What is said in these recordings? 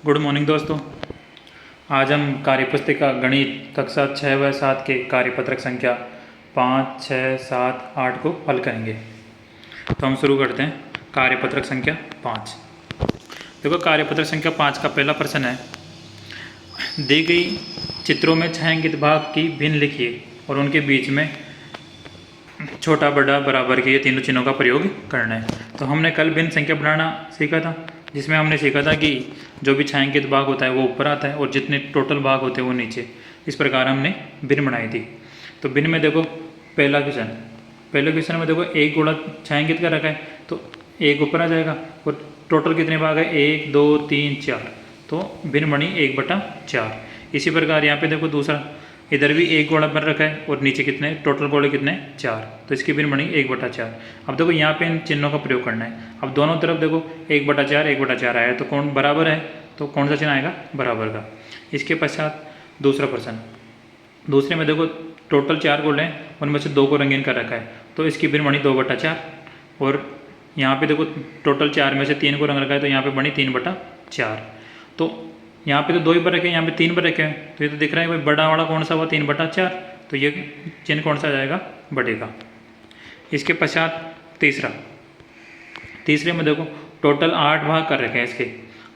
Good morning दोस्तों। आज हम कार्यपुस्तिका गणित कक्षा 6 व 7 के कार्यपत्रक संख्या 5, 6, 7, 8 को हल करेंगे। तो हम शुरू करते हैं। कार्यपत्रक संख्या 5। देखो, कार्यपत्रक संख्या 5 का पहला प्रश्न है, दी गई चित्रों में छायांकित भाग की भिन्न लिखिए और उनके बीच में छोटा बड़ा बराबर के ये तीनों चिन्हों का प्रयोग करना है। तो हमने कल भिन्न संख्या बनाना सीखा था, जिसमें हमने सीखा था कि जो भी छायांकित भाग होता है वो ऊपर आता है और जितने टोटल भाग होते हैं वो नीचे। इस प्रकार हमने भिन्न बनाई थी। तो भिन्न में देखो, पहले क्वेश्चन में देखो एक गोला छायांकित कर रखा है, तो एक ऊपर आ जाएगा और टोटल कितने भाग है, 1, 2, 3, 4। तो भिन्न बनी 1/4। इसी प्रकार यहाँ पे देखो दूसरा, इधर भी एक गोला बन रखा है और नीचे कितने टोटल गोले कितने, 4। तो इसकी भिन्न बनी 1/4। अब देखो यहाँ पे इन चिन्हों का प्रयोग करना है। अब दोनों तरफ देखो 1/4 1/4 आया है, तो कौन बराबर है, तो कौन सा चिन्ह आएगा, बराबर का। इसके पश्चात दूसरा प्रश्न, दूसरे में देखो टोटल 4 गोले हैं, उनमें से 2 को रंगीन कर रखा है, तो इसकी भिन्न बनी 2/4। और यहाँ पे देखो टोटल 4 में से 3 को रंग रखा है, तो यहाँ पे बनी 3/4। तो यहाँ पे तो 2 ही पर रखे हैं, यहाँ पे 3 पर रखे हैं, तो ये तो दिख रहा है भाई बड़ा वाला कौन सा हुआ, 3/4। तो ये चिन्ह कौन सा जाएगा, बड़े का। इसके पश्चात तीसरे में देखो टोटल 8 भाग कर रखे हैं। इसके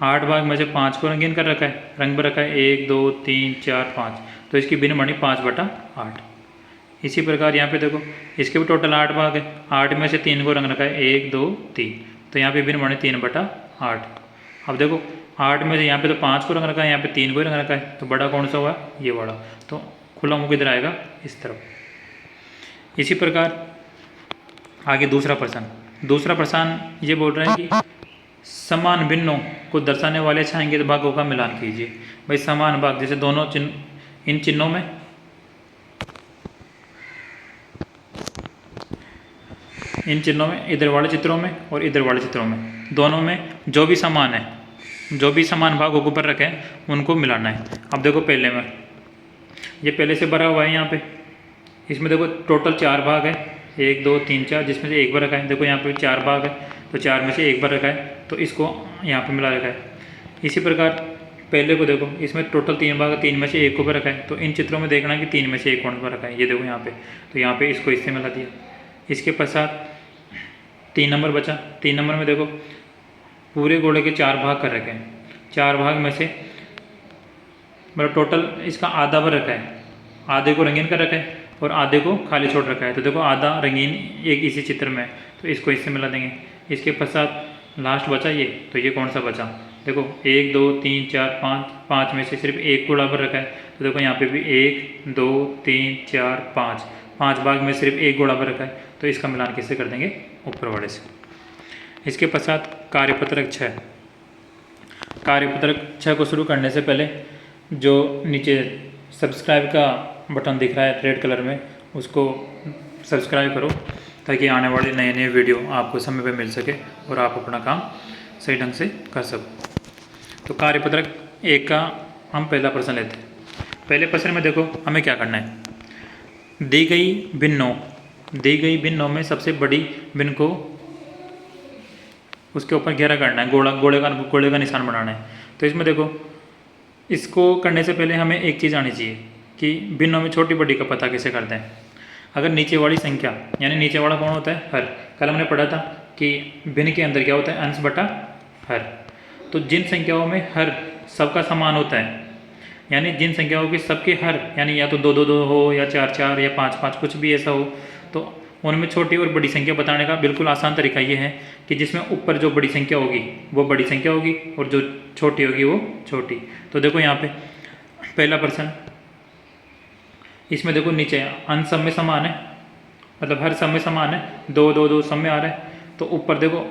8 भाग में से 5 को रंगीन कर रखा है, रंग पर रखा है 1, 2, 3, 4, 5। तो इसकी भिन्न बनी 5/8। इसी प्रकार यहाँ पे देखो इसके भी टोटल 8 भाग है, 8 में से 3 को रंग रखा है 1, 2, 3। तो यहाँ पे भिन्न बनी 3/8। अब देखो 8 में से यहाँ पे तो 5 को रंग रखा है, यहाँ पे 3 को ही रंग रखा है, तो बड़ा कौन सा हुआ, ये वाला। तो खुला मुँह किधर आएगा, इस तरफ। इसी प्रकार आगे दूसरा प्रश्न ये बोल रहे हैं कि समान भिन्नों को दर्शाने वाले छायांकित भागों का मिलान कीजिए। भाई समान भाग, जैसे दोनों इन चिन्हों में इधर वाले चित्रों में और इधर वाले चित्रों में, दोनों में जो भी समान भाग ऊपर रखे हैं उनको मिलाना है। अब देखो पहले में ये पहले से भरा हुआ है, यहाँ पे इसमें देखो टोटल 4 भाग है, 1, 2, 3, 4, जिसमें से 1 बार रखा है। देखो यहाँ पे 4 भाग है, तो 4 में से 1 बार रखा है, तो इसको यहाँ पे मिला रखा है। इसी प्रकार पहले को देखो, इसमें टोटल 3 भाग है, 3 में से 1 को ऊपर रखा है, तो इन चित्रों में देखना कि 3 में से 1 कौन पर रखा है, ये देखो यहाँ पे। तो यहाँ पे इसको इससे मिला दिया। इसके पश्चात 3 नंबर बचा। 3 नंबर में देखो पूरे गोले के 4 भाग कर रखे हैं, 4 भाग में से मतलब टोटल इसका आधा भर रखा है, आधे को रंगीन कर रखा है और आधे को खाली छोड़ रखा है। तो देखो आधा रंगीन एक इसी चित्र में है, तो इसको इससे मिला देंगे। इसके पश्चात लास्ट बचा ये, तो ये कौन सा बचा, देखो 1, 2, 3, 4, 5, 5 में से सिर्फ 1 गोला भर रखा है, तो देखो यहाँ पे भी 1, 2, 3, 4, 5 भाग में सिर्फ 1 गोला भर रखा है, तो इसका मिलान किससे कर देंगे, ऊपर वाले से। इसके पश्चात कार्यपत्रक 6 को शुरू करने से पहले जो नीचे सब्सक्राइब का बटन दिख रहा है रेड कलर में, उसको सब्सक्राइब करो ताकि आने वाले नए वीडियो आपको समय पे मिल सके और आप अपना काम सही ढंग से कर सको। तो कार्यपत्रक 1 का हम पहला प्रश्न लेते हैं। पहले प्रश्न में देखो हमें क्या करना है, दी गई भिन्नों में सबसे बड़ी भिन्न को उसके ऊपर घेरा करना है, गोले का निशान बनाना है। तो इसमें देखो इसको करने से पहले हमें एक चीज़ आनी चाहिए कि भिन्नों में छोटी बड़ी का पता कैसे करते हैं। अगर नीचे वाली संख्या, यानी नीचे वाला कौन होता है, हर। कल हमने पढ़ा था कि भिन्न के अंदर क्या होता है, अंश बटा हर। तो जिन संख्याओं में हर सबका समान होता है, यानी जिन संख्याओं के सबके हर, यानी या तो 2, 2, 2 हो या 4, 4 या 5, 5 कुछ भी ऐसा हो, तो उनमें छोटी और बड़ी संख्या बताने का बिल्कुल आसान तरीका ये है कि जिसमें ऊपर जो बड़ी संख्या होगी वो बड़ी संख्या होगी और जो छोटी होगी वो छोटी। तो देखो यहाँ पे पहला प्रश्न, इसमें देखो नीचे अंश सब में समान है, मतलब हर सब में समान है, 2, 2, 2 सब में आ रहा है। तो ऊपर देखो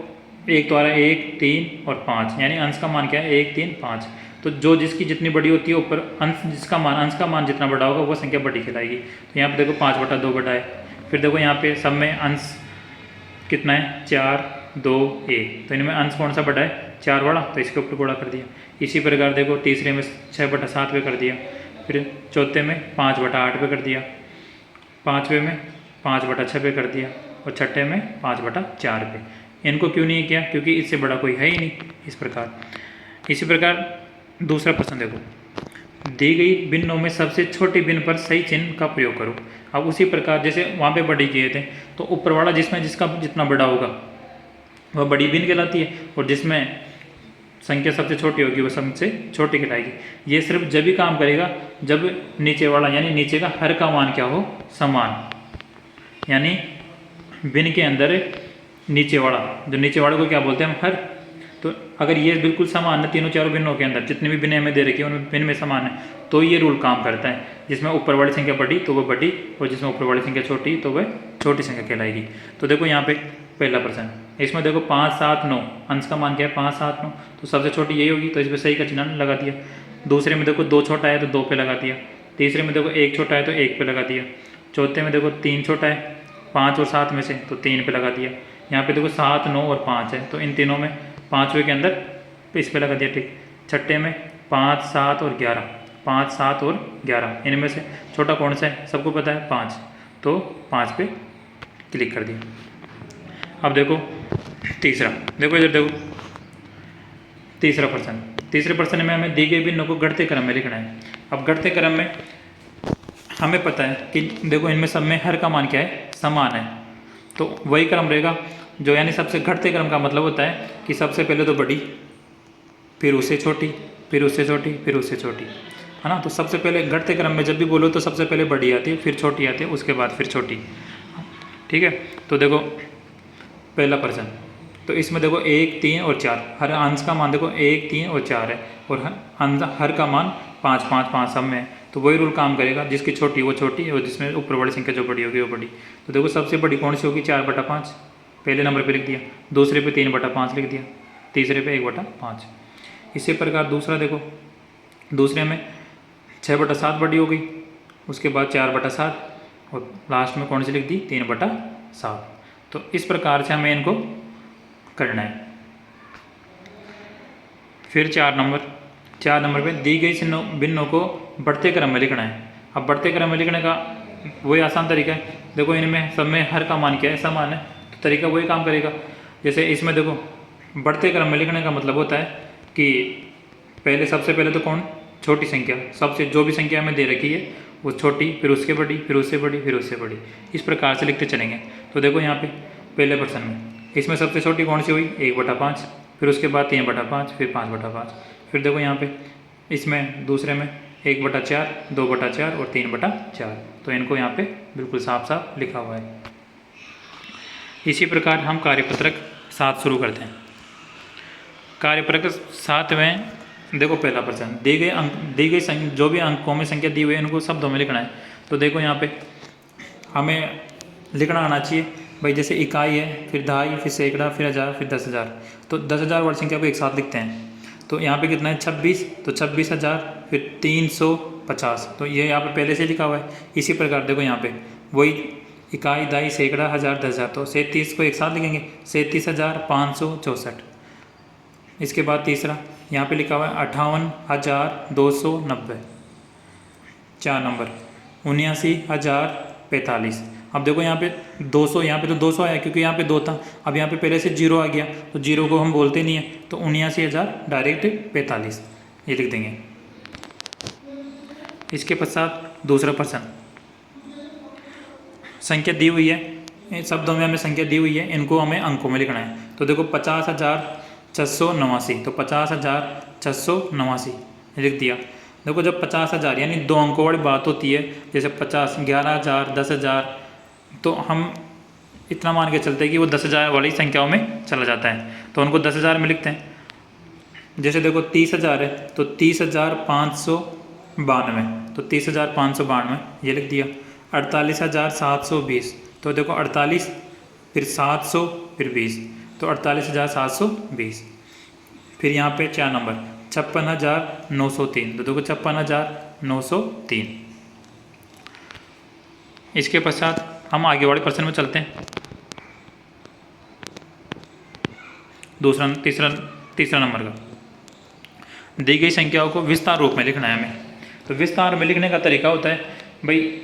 एक तो आ रहा है 1, 3 और 5, यानी अंश का मान क्या है, 1, 3, 5। तो जो जिसकी जितनी बड़ी होती है ऊपर अंश का मान जितना बड़ा होगा वो संख्या बड़ी कहलाएगी। तो यहाँ पे देखो 5/2 बटा है। फिर देखो यहाँ पे सब में अंश कितना है, 4, 2, 1। तो इनमें अंश कौन सा बड़ा है, 4 वाला, तो इसके ऊपर गुणा कर दिया। इसी प्रकार देखो तीसरे में 6/7 पे कर दिया, फिर चौथे में 5/8 पे कर दिया, पाँचवें में 5/6 पे कर दिया और छठे में 5/4 पे। इनको क्यों नहीं किया, क्योंकि इससे बड़ा कोई है ही नहीं। इसी प्रकार दूसरा प्रश्न देखो, दी गई भिन्नों में सबसे छोटी भिन्न पर सही चिन्ह का प्रयोग करो। अब उसी प्रकार जैसे वहाँ पे बड़ी किए थे, तो ऊपर वाला जिसमें जिसका जितना बड़ा होगा वह बड़ी भिन्न कहलाती है, और जिसमें संख्या सबसे छोटी होगी वह सबसे छोटी कहलाएगी। ये सिर्फ जब भी काम करेगा जब नीचे वाला यानी नीचे का हर का मान क्या हो, समान, यानी भिन्न के अंदर नीचे वाला, जो नीचे वाले को क्या बोलते हैं हम, हर। तो अगर ये बिल्कुल समान है तीनों चारों भिन्नों के अंदर, जितनी भी भिन्न हमें दे रखी है उनमें भिन्न में समान है, तो ये रूल काम करता है। जिसमें ऊपर वाली संख्या बड़ी तो वह बड़ी, और जिसमें ऊपर वाली संख्या छोटी तो वह छोटी संख्या कहलाएगी। तो देखो यहाँ पे पहला प्रश्न, इसमें देखो 5, 7, 9, अंश का मान क्या है 5, 7, 9, तो सबसे छोटी यही होगी, तो इसमें सही का चिन्ह लगा दिया। दूसरे में देखो 2 छोटा है तो 2 पे लगा दिया। तीसरे में देखो 1 छोटा है तो 1 पे लगा दिया। चौथे में देखो 3 छोटा है 5 और 7 में से, तो 3 पे लगा दिया। यहाँ पे देखो 7, 9 और 5 है, तो इन तीनों में पाँचवें के अंदर इस पे लगा दिया, ठीक। छठे में 5, 7 और 11, 5, 7 और 11, इनमें से छोटा कौन सा है, सबको पता है 5, तो 5 पे क्लिक कर दिया। अब देखो तीसरा, देखो इधर देखो तीसरा प्रश्न। तीसरे प्रश्न में हमें दी गई भिन्नों को घटते क्रम में लिखना है। अब घटते क्रम में हमें पता है कि देखो इनमें सब में हर का मान क्या है, समान है, तो वही क्रम रहेगा जो, यानी सबसे घटते क्रम का मतलब होता है कि सबसे पहले तो बड़ी, फिर उससे छोटी, फिर उससे छोटी, फिर उससे छोटी, है ना। तो सबसे पहले घटते क्रम में जब भी बोलो तो सबसे पहले बड़ी आती है, फिर छोटी आती है, उसके बाद फिर छोटी, ठीक है। तो देखो पहला प्रश्न, तो इसमें देखो 1, 3 और 4, हर अंश का मान देखो 1, 3 और 4 है, और हर का मान 5, 5, 5 सब में है। तो वही रूल काम करेगा, जिसकी छोटी वो छोटी और जिसमें ऊपर वाली संख्या जो बड़ी होगी वो बड़ी। तो देखो सबसे बड़ी कौन सी होगी, 4/5, पहले नंबर पे लिख दिया। दूसरे पे 3/5 लिख दिया। तीसरे पे 1/5। इसी प्रकार दूसरा देखो, दूसरे में 6/7 बड़ी हो गई, उसके बाद 4/7 और लास्ट में कौन सी लिख दी, 3/7। तो इस प्रकार से हमें इनको करना है। फिर 4 नंबर पे दी गई भिन्नों को बढ़ते क्रम में लिखना है। अब बढ़ते क्रम में लिखने का वही आसान तरीका है, देखो इनमें सब में हर का मान क्या है, समान है, तो तरीका वही काम करेगा। जैसे इसमें देखो बढ़ते क्रम में लिखने का मतलब होता है कि पहले सबसे पहले तो कौन, छोटी संख्या, सबसे जो भी संख्या हमें दे रखी है वो छोटी, फिर उसके बड़ी, फिर उससे बड़ी, फिर उससे बड़ी, इस प्रकार से लिखते चलेंगे। तो देखो यहाँ पे पहले प्रश्न में इसमें सबसे छोटी कौन सी हुई, 1/5, फिर उसके बाद 3/5, फिर 5/5, फिर देखो यहाँ पे इसमें दूसरे में 1/4, 2/4 और 3/4, तो इनको यहाँ पे बिल्कुल साफ साफ लिखा हुआ है। इसी प्रकार हम कार्यपत्रक 7 शुरू करते हैं। कार्यपत्रक 7 में देखो पहला प्रश्न, दी गई जो भी अंकों में संख्या दी हुई है उनको शब्दों में लिखना है। तो देखो यहाँ पे हमें लिखना आना चाहिए भाई, जैसे इकाई है, फिर दहाई, फिर सैकड़ा, फिर हज़ार, फिर 10,000, तो 10,000 वाली संख्या को एक साथ लिखते हैं। तो यहाँ पे कितना है 26, तो 26,000, फिर 350, तो ये यहाँ पे पहले से लिखा हुआ है। इसी प्रकार देखो यहाँ पे वही इकाई, दहाई, सैकड़ा, हज़ार, 10,000, तो 37 को एक साथ लिखेंगे, 37,564। इसके बाद तीसरा यहाँ पे लिखा हुआ है 58,290। 4 नंबर 79,045। अब देखो यहाँ पे 200, यहाँ पे तो 200 आया क्योंकि यहाँ पे 2 था, अब यहाँ पे पहले से 0 आ गया, तो 0 को हम बोलते नहीं है, तो 79,000 डायरेक्ट 45 ये लिख देंगे। इसके पश्चात दूसरा प्रश्न, संख्या दी हुई है, शब्दों में हमें संख्या दी हुई है, इनको हमें अंकों में लिखना है। तो देखो 50,689, तो 50,689 लिख दिया। देखो जब 50,000 यानी 2 अंकों वाली बात होती है, जैसे 50, 11,000, 10,000, तो हम इतना मान के चलते हैं कि वो 10,000 वाली संख्याओं में चला जाता है, तो उनको 10,000 में लिखते हैं। जैसे देखो 30,000 है, तो 30,592, तो 30,592 ये लिख दिया। 48,720, तो देखो 48, फिर 700, फिर 20, तो 48,720। फिर यहाँ पे 4 नंबर 56,903, तो देखो 56,903। इसके पश्चात हम आगे वाले प्रश्न में चलते हैं। तीसरा नंबर का, दी गई संख्याओं को विस्तार रूप में लिखना है हमें। तो विस्तार में लिखने का तरीका होता है भाई,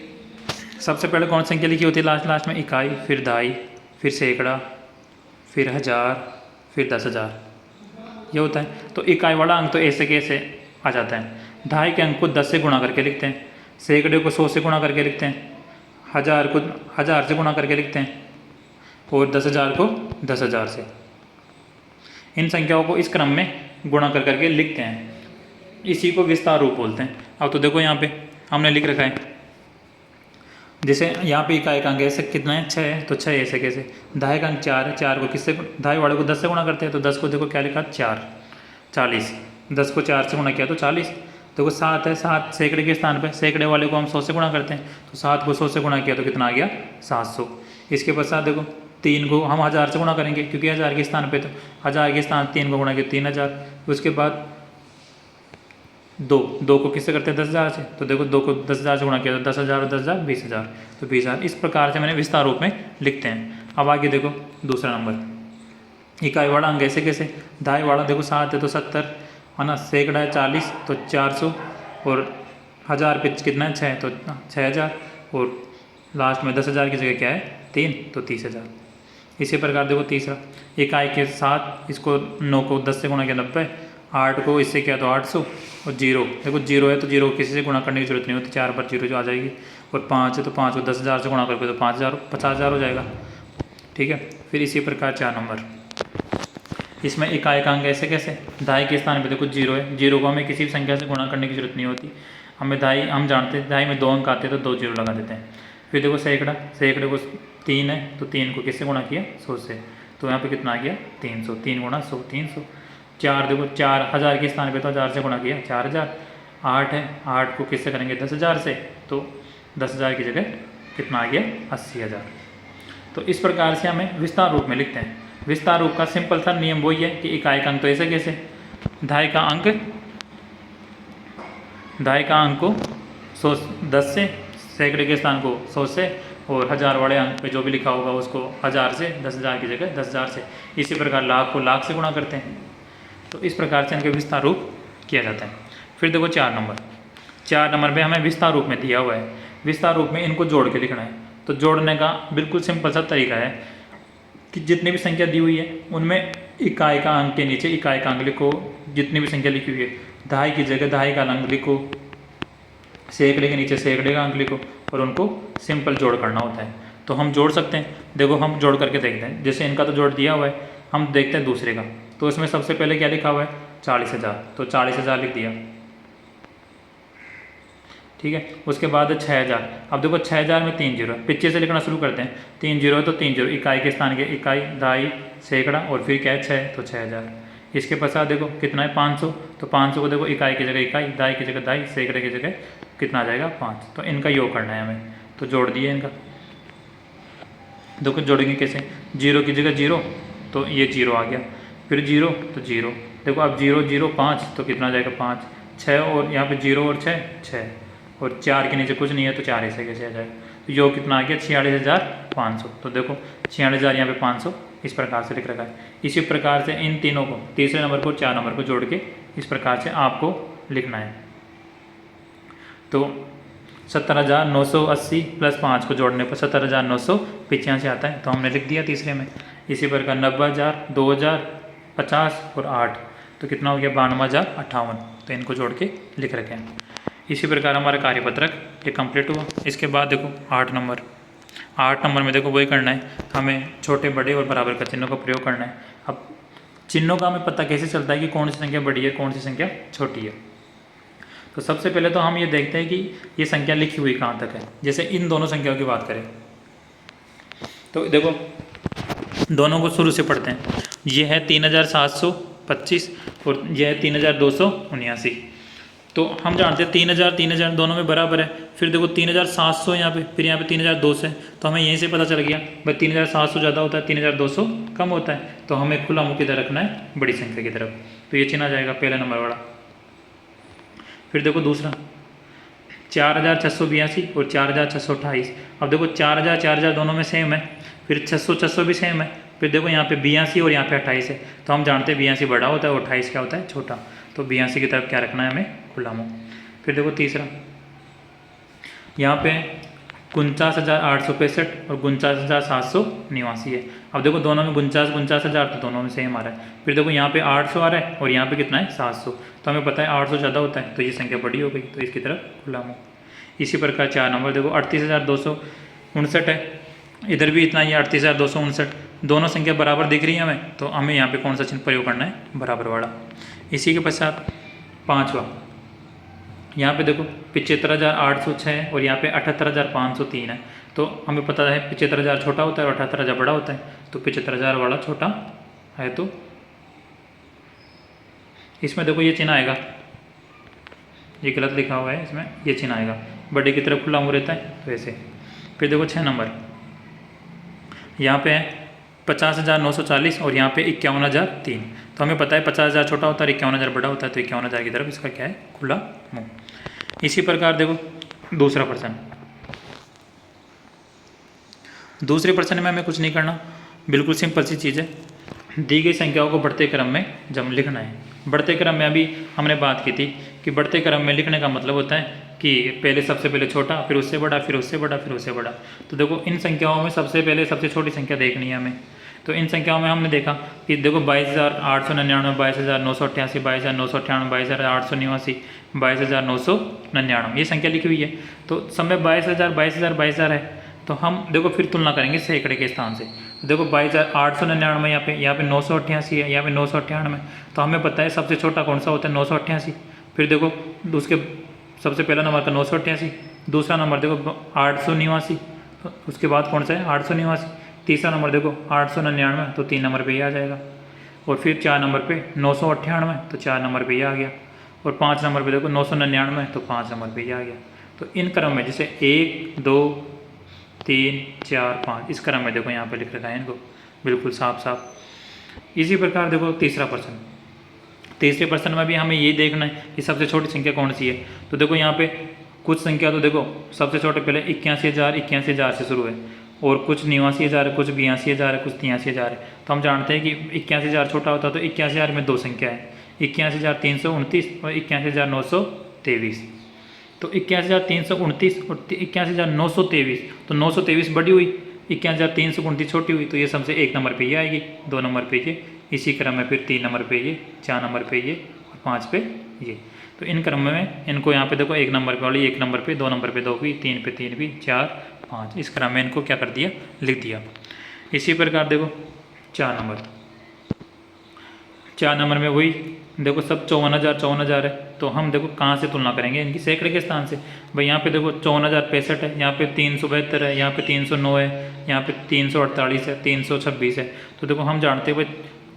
सबसे पहले कौन सी संख्या लिखी होती है, लास्ट में इकाई, फिर दहाई, फिर सैकड़ा, फिर हज़ार, फिर 10,000, ये होता है। तो इकाई वाला अंक तो ऐसे कैसे आ जाता है। दहाई के अंक को 10 से गुणा करके लिखते हैं, सैकड़े को 100 से गुणा करके लिखते हैं, 1000 को 1000 से गुणा करके लिखते हैं और 10,000 को 10,000 से। इन संख्याओं को इस क्रम में गुणा कर करके लिखते हैं, इसी को विस्तार रूप बोलते हैं। अब तो देखो यहाँ पे हमने लिख रखा है, जैसे यहाँ पे इकाई का अंक ऐसे कितना है 6 है, तो 6 ऐसे कैसे, दहाई का अंक 4 है, 4 को किससे, दहाई वाले को 10 से गुणा करते हैं, तो 10 को देखो क्या लिखा 4, 40, 10 को 4 से गुणा किया तो 40। देखो 7 है, 7 सैकड़े के स्थान पे, सैकड़े वाले को हम 100 से गुणा करते हैं, तो 7 को 100 से गुणा किया तो कितना आ गया 700। इसके पश्चात देखो 3 को हम 1000 से गुणा करेंगे, क्योंकि 1000 के स्थान पे, तो 1000 के स्थान 3 को गुणा किया 3000। उसके बाद 2 को किससे करते हैं 10,000 से, तो देखो 2 को 10,000 से गुणा किया तो 10,000 और 10,000 20,000, तो 20,000। इस प्रकार से मैंने विस्तार रूप में लिखते हैं। अब आगे देखो दूसरा नंबर, इकाई वाला अंक ऐसे कैसे, दहाई वाला देखो 7 है तो 70 है ना, सैकड़ा है 40 तो 400, और 1000 पे कितना है 6 तो 6,000, और लास्ट में 10,000 की जगह क्या है 3 तो 30,000। इसी प्रकार देखो तीसरा, इकाई के साथ इसको 9 को 10 से गुणा किया 90, 8 को इससे किया तो 800, और 0 देखो 0 है तो 0 को किसी से गुणा करने की जरूरत नहीं होती, 4 पर 0 जो आ जाएगी, और 5 है तो 5 को 10,000 से गुणा करके तो 50,000 हो जाएगा। ठीक है, फिर इसी प्रकार 4 नंबर, इसमें इकाई का अंक ऐसे कैसे, दहाई के स्थान पे देखो 0 है, 0 को हमें किसी भी संख्या से गुणा करने की जरूरत नहीं होती, हमें दहाई हम जानते हैं दहाई में 2 अंक आते हैं तो 2 0 लगा देते हैं। फिर देखो सैकड़ा, सैकड़े को 3 है तो 3 को किससे गुणा किया 100 से, तो यहाँ पे कितना आ गया 300, 3 गुणा 100 300। 4 देखो 4,000 के स्थान पे तो 1000 से गुणा किया 4000। 8 है, 8 को किससे करेंगे 10,000 से, तो 10,000 की जगह कितना आ गया 80,000। तो इस प्रकार से हमें विस्तार रूप में लिखते हैं। विस्तार रूप का सिंपल सा नियम वही है कि इकाई का अंक तो ऐसे कैसे, दहाई का अंक को 10 से, सैकड़े के स्थान को 100 से, और 1000 वाले अंक पे जो भी लिखा होगा उसको 1000 से, 10,000 की जगह 10,000 से। इसी प्रकार लाख को लाख से गुणा करते हैं। तो इस प्रकार से इनके विस्तार रूप किया जाता है। फिर देखो 4 नंबर, 4 नंबर में हमें विस्तार रूप में दिया हुआ है, विस्तार रूप में इनको जोड़ के लिखना है। तो जोड़ने का बिल्कुल सिंपल सा तरीका है कि जितनी भी संख्या दी हुई है उनमें इकाई का अंक के नीचे इकाई का अंक लिखो, जितनी भी संख्या लिखी हुई है दहाई की जगह दहाई का अंक लिखो, सैकड़े के नीचे सैकड़े का अंक लिखो, और उनको सिंपल जोड़ करना होता है। तो हम जोड़ सकते हैं, देखो हम जोड़ करके देखते हैं। जैसे इनका तो जोड़ दिया हुआ है, हम देखते हैं दूसरे का। तो इसमें सबसे पहले क्या लिखा हुआ है 40,000, तो 40,000 लिख दिया, ठीक है। उसके बाद 6,000, अब देखो 6,000 में 3 जीरो, पीछे से लिखना शुरू करते हैं। 3 जीरो है तो 3 जीरो, इकाई के स्थान के इकाई, दहाई, सैकड़ा, और फिर क्या है 6 तो 6,000। इसके पश्चात देखो कितना है 500, तो 500 को देखो इकाई की जगह इकाई, दहाई की जगह दहाई, सैकड़े की जगह कितना आ जाएगा 5। तो इनका योग करना है हमें, तो जोड़ दिए इनका। देखो जोड़ेंगे कैसे, 0 की जगह 0 तो ये 0 आ गया, फिर 0 तो 0, देखो अब 0 0 5 तो कितना आ जाएगा 5, 6 और यहाँ पे 0 और 6 6, और 4 के नीचे कुछ नहीं है तो 4 ऐसे कैसे आ जाएगा। तो योग कितना आ गया 46,500। तो देखो 46,000 यहाँ पे 500 इस प्रकार से लिख रखा है। इसी प्रकार से इन तीनों को, तीसरे नंबर को 4 नंबर को जोड़ के इस प्रकार से आपको लिखना है। तो 70,980 प्लस 5 को जोड़ने पर 70,985 आता है, तो हमने लिख दिया तीसरे में। इसी प्रकार 90,000, 2,000, 50 और 8, तो कितना हो गया 92,058। तो इनको जोड़ के लिख रखे हैं। इसी प्रकार हमारा कार्यपत्रक ये कंप्लीट हुआ। इसके बाद देखो 8 नंबर, 8 नंबर में देखो वही करना है, हमें छोटे बड़े और बराबर का चिन्हों का प्रयोग करना है। अब चिन्हों का हमें पता कैसे चलता है कि कौन सी संख्या बड़ी है कौन सी संख्या छोटी है। तो सबसे पहले तो हम ये देखते हैं कि ये संख्या लिखी हुई कहाँ तक है। जैसे इन दोनों संख्याओं की बात करें तो देखो दोनों को शुरू से पढ़ते हैं। ये है 3,725 और यह है 3,279। तो हम जानते हैं 3,000 3,000 दोनों में बराबर है। फिर देखो 3,700 यहाँ पे, फिर यहाँ पे 3,200 है, तो हमें यहीं से पता चल गया भाई 3,700 ज़्यादा होता है 3,200 कम होता है। तो हमें खुला मुँह किधर रखना है, बड़ी संख्या की तरफ। तो ये चिन्ह आ जाएगा पहला नंबर वाला। फिर देखो दूसरा 4,682 और 4,628। अब देखो 4,000 4,000 दोनों में सेम है, फिर 600 भी सेम है। फिर देखो यहाँ पे 82 और यहाँ पे 28 है, तो हम जानते हैं 82 बड़ा होता है और 28 क्या होता है छोटा। तो 82 की तरफ क्या रखना है हमें, खुला मुँह। फिर देखो तीसरा यहाँ पे 49,865 और 49,789 है। अब देखो दोनों में 49,000 तो दोनों में सेम आ रहा है। फिर देखो यहाँ पे 800 आ रहा है और यहाँ पे कितना है 700, तो हमें पता है 800 ज़्यादा होता है, तो ये संख्या बड़ी हो गई, तो इसकी तरफ खुला मुँह। इसी प्रकार 4 नंबर देखो 38,259 है, इधर भी इतना ही 38,259, दोनों संख्या बराबर दिख रही है हमें, तो हमें यहाँ पे कौन सा चिन्ह प्रयोग करना है, बराबर वाला। इसी के पश्चात 5वां, यहाँ पे देखो 75,806 और यहाँ पे 78,503 है, तो हमें पता है 75,000 छोटा होता है और 78,000 बड़ा होता है, तो 75,000 वाला छोटा है, तो इसमें देखो ये चिन्ह आएगा, ये गलत लिखा हुआ है, इसमें ये चिन्ह आएगा, बड़े की तरफ खुला मुँह रहता है, तो ऐसे। फिर देखो 6 नंबर, यहाँ पे है 50,940 और यहाँ पे 51,003, तो हमें पता है 50,000 छोटा होता है, 51,000 बड़ा होता है, तो 51,000 की तरफ इसका क्या है, खुला मुँह। इसी प्रकार देखो दूसरा प्रश्न, दूसरे प्रश्न में हमें कुछ नहीं करना, बिल्कुल सिंपल सी चीज़ है, दी गई संख्याओं को बढ़ते क्रम में जब लिखना है। बढ़ते क्रम में अभी हमने बात की थी कि बढ़ते क्रम में लिखने का मतलब होता है कि पहले सबसे पहले छोटा, फिर उससे बड़ा, फिर उससे बड़ा, फिर उससे बड़ा। तो देखो इन संख्याओं में सबसे पहले सबसे छोटी संख्या देखनी है हमें, तो इन संख्याओं में हमने देखा कि देखो 22,899, 22,988, 22,998, 22,889, 22,999 ये संख्या लिखी हुई है, तो समय 22,000 22,000 22,000 है, तो हम देखो फिर तुलना करेंगे सैकड़े के स्थान से। तो देखो 22,899 यहाँ पे 988 है, यहाँ पे 998, तो हमें पता है सबसे छोटा कौन सा होता है, 988। फिर देखो उसके सबसे पहला नंबर का 988, दूसरा नंबर देखो 889, तो उसके बाद कौन सा है 889, तीसरा नंबर देखो 899, तो 3 नंबर पे ये आ जाएगा, और फिर 4 नंबर पे 998, तो 4 नंबर पे ये आ गया, और 5 नंबर पे देखो 999, तो 5 नंबर पे ये आ गया। तो इन क्रम में जैसे 1 2 3 4 5 इस क्रम में देखो यहाँ पे लिख रखा है इनको बिल्कुल साफ साफ। इसी प्रकार देखो तीसरा प्रश्न, तीसरे प्रश्न में भी हमें ये देखना है कि सबसे छोटी संख्या कौन सी है। तो देखो यहाँ पे कुछ संख्या तो देखो सबसे छोटे पहले 81,000 से शुरू है, और कुछ 89,000 है, कुछ 82,000 है, कुछ 83,000 है। तो हम जानते हैं कि 81,000 छोटा होता है, तो 81,000 में 2 संख्या है, 81,329 और 81,923। तो 81,329 और 81,923, तो 923 बड़ी हुई, 81,329 छोटी हुई, तो ये सबसे 1 नंबर पे ये आएगी, 2 नंबर पे ये, इसी क्रम में फिर 3 नंबर पे ये, 4 नंबर पे ये और 5 पे ये। तो इन क्रम में इनको यहाँ पे देखो 1 नंबर पे वाली 1 नंबर पे, 2 नंबर पे 2 भी, 3 पे 3 भी, 4 5 इस क्रम में इनको क्या कर दिया, लिख दिया। इसी प्रकार देखो 4 नंबर में वही देखो सब 54,000 है, तो हम देखो कहाँ से तुलना करेंगे इनकी, सैकड़े के स्थान से। भाई यहाँ पे देखो 54,065 है, यहाँ पे 372 है, यहाँ पे 309 है, यहाँ पे 348 है, 326 है। तो देखो हम जानते हैं भाई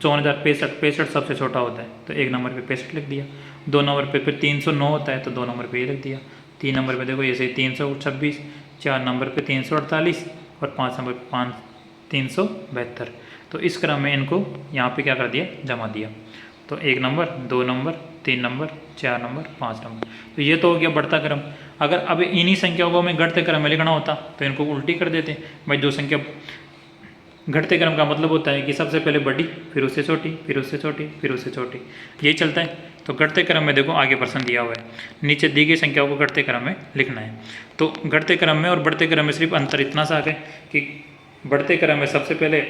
54,065 सबसे छोटा होता है, तो 1 नंबर पे 65 लिख दिया। 2 नंबर पे फिर 309 होता है, तो 2 नंबर पे ये लिख दिया। 3 नंबर पे देखो ऐसे 326, 4 नंबर पे 348 और 5 नंबर पे 372। तो इस क्रम में इनको यहाँ पे क्या कर दिया, जमा दिया। तो 1 number, 2 number, 3 number, 4 number, 5 number. तो ये तो हो गया बढ़ता क्रम। अगर अब इन्हीं संख्याओं को हमें घटते क्रम में लिखना होता तो इनको उल्टी कर देते। भाई जो संख्या घटते क्रम का मतलब होता है कि सबसे पहले बड़ी, फिर उससे छोटी, फिर उससे छोटी, फिर उससे छोटी, यही चलता है। तो घटते क्रम में देखो आगे प्रश्न दिया हुआ है, नीचे दी गई संख्याओं को घटते क्रम में लिखना है। तो घटते क्रम में और बढ़ते क्रम में सिर्फ अंतर इतना सा है कि बढ़ते क्रम में सबसे पहले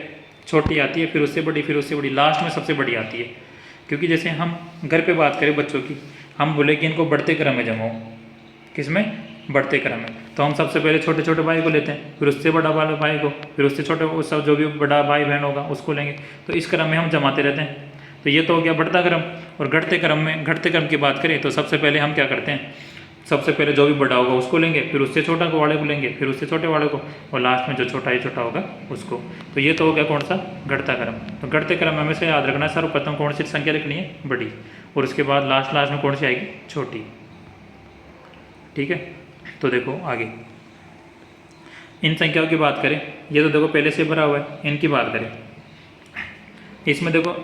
छोटी आती है, फिर उससे बड़ी, फिर उससे बड़ी, लास्ट में सबसे बड़ी आती है। क्योंकि जैसे हम घर पे बात करें बच्चों की, हम बोले कि इनको बढ़ते क्रम में जमाओ, किसमें, बढ़ते क्रम में, तो हम सबसे पहले छोटे छोटे भाई को लेते हैं, फिर उससे बड़ा वाले भाई को, फिर उससे छोटे उस सब जो भी बड़ा भाई बहन होगा उसको लेंगे। तो इस क्रम में हम जमाते रहते हैं। तो ये तो हो गया बढ़ता क्रम। और घटते क्रम में, घटते क्रम की बात करें तो सबसे पहले हम क्या करते हैं, सबसे पहले जो भी बड़ा होगा उसको लेंगे, फिर उससे छोटा वाले को लेंगे, फिर उससे छोटे वाले को, और लास्ट में जो छोटा ही छोटा होगा उसको। तो ये तो हो गया कौन सा, घटता क्रम। तो घटते क्रम में हमें से याद रखना है सर्वप्रथम कौन सी संख्या लिखनी है, बड़ी, और उसके बाद लास्ट में कौन सी आएगी, छोटी। ठीक है। तो देखो आगे इन संख्याओं की बात करें, ये तो देखो पहले से भरा हुआ है, इनकी बात करें, इसमें देखो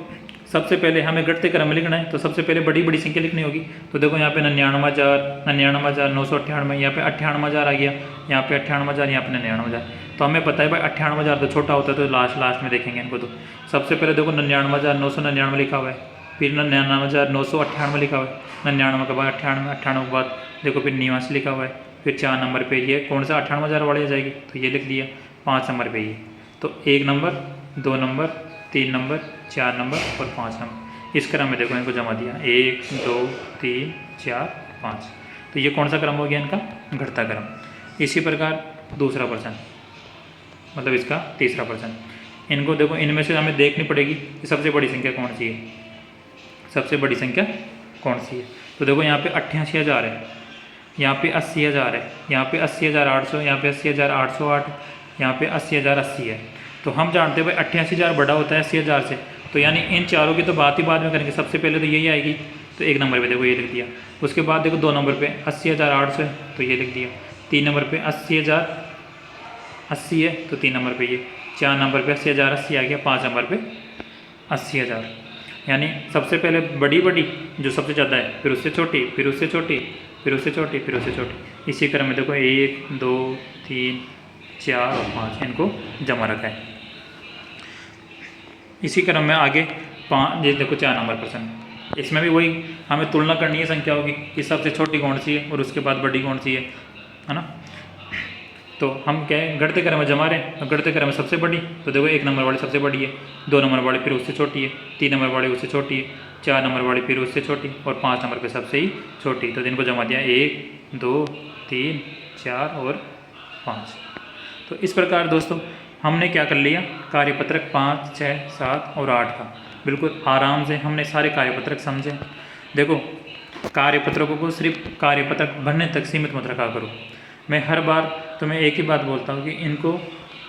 सबसे पहले हमें घटते क्रम में लिखना है, तो सबसे पहले बड़ी बड़ी संख्या लिखनी होगी। तो देखो यहाँ पे 99,998, यहाँ पे 98,000 आ गया, यहाँ पे 98,000, यहाँ पे 99,000। तो हमें पता है भाई 98,000 तो छोटा होता है, तो लास्ट में देखेंगे इनको। तो सबसे पहले देखो 99,999 लिखा हुआ है, फिर 99,998 लिखा हुआ है, 99 के बाद 98 के बाद देखो फिर 89 लिखा हुआ है, फिर 4 नंबर पे ये कौन सा 98,000 वाली आ जाएगी, तो ये लिख दिया। 5 नंबर पे ये, तो 1 नंबर, 2 नंबर, 3 नंबर, 4 नंबर और 5 नंबर। इस क्रम में देखो इनको जमा दिया, 1 2 3 4 5। तो ये कौन सा क्रम हो गया इनका, घटता क्रम। इसी प्रकार दूसरा प्रश्न, मतलब इसका तीसरा प्रश्न। इनको देखो, इनमें से हमें देखनी पड़ेगी कि सबसे बड़ी संख्या कौन सी है, सबसे बड़ी संख्या कौन सी है। तो देखो यहाँ पे 88,000 है, यहाँ पे 80,000 है, यहाँ पे 80,800, यहाँ पे 80,808, यहाँ पे 80,080 है। तो हम जानते हैं भाई 88,000 बड़ा होता है 80,000 से, तो यानी इन चारों की तो बात ही बाद में करेंगे, सबसे पहले तो यही आएगी। तो 1 नंबर पे देखो ये लिख दिया। उसके बाद देखो 2 नंबर पे 80,800 है, तो ये लिख दिया। 3 नंबर पे 80,080 है, तो 3 नंबर पे ये। 4 नंबर पे 80,080 आ गया, 5 नंबर पे 80,000। यानी सबसे पहले बड़ी बड़ी जो सबसे ज़्यादा है, फिर उससे छोटी, फिर उससे छोटी, फिर उससे छोटी, फिर उससे छोटी। इसी क्रम में देखो 1 2 3 4 और 5 इनको जमा रखा है। इसी क्रम में आगे 5, ये देखो 4 नंबर प्रश्न। इसमें भी वही हमें तुलना करनी है संख्याओं की कि सबसे छोटी कौन सी है और उसके बाद बड़ी कौन सी है ना। तो हम क्या है, घटते क्रम में जमा रहे हैं। तो घटते क्रम में सबसे बड़ी, तो देखो 1 नंबर वाली सबसे बड़ी है, 2 नंबर वाली फिर उससे छोटी है, 3 नंबर वाली उससे छोटी है, 4 नंबर वाली फिर उससे छोटी और 5 नंबर पे सबसे ही छोटी। तो इनको जमा दिया 1 2 3 4 और 5। तो इस प्रकार दोस्तों हमने क्या कर लिया, कार्यपत्रक 5 6 7 और 8 का बिल्कुल आराम से हमने सारे कार्यपत्रक समझे। देखो कार्यपत्रकों को सिर्फ कार्यपत्रक भरने तक सीमित मत रखा करो। मैं हर बार तुम्हें एक ही बात बोलता हूँ कि इनको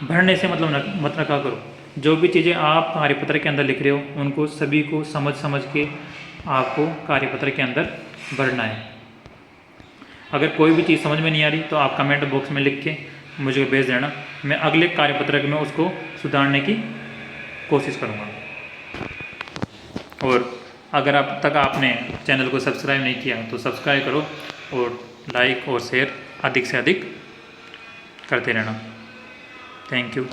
भरने से मतलब मत रखा करो। जो भी चीज़ें आप कार्यपत्र के अंदर लिख रहे हो उनको सभी को समझ समझ के आपको कार्यपत्र के अंदर भरना है। अगर कोई भी चीज़ समझ में नहीं आ रही तो आप कमेंट बॉक्स में लिख के मुझे भेज देना, मैं अगले कार्यपत्रक में उसको सुधारने की कोशिश करूँगा। और अगर अब तक आपने चैनल को सब्सक्राइब नहीं किया तो सब्सक्राइब करो और लाइक और शेयर अधिक से अधिक करते रहना। Thank you.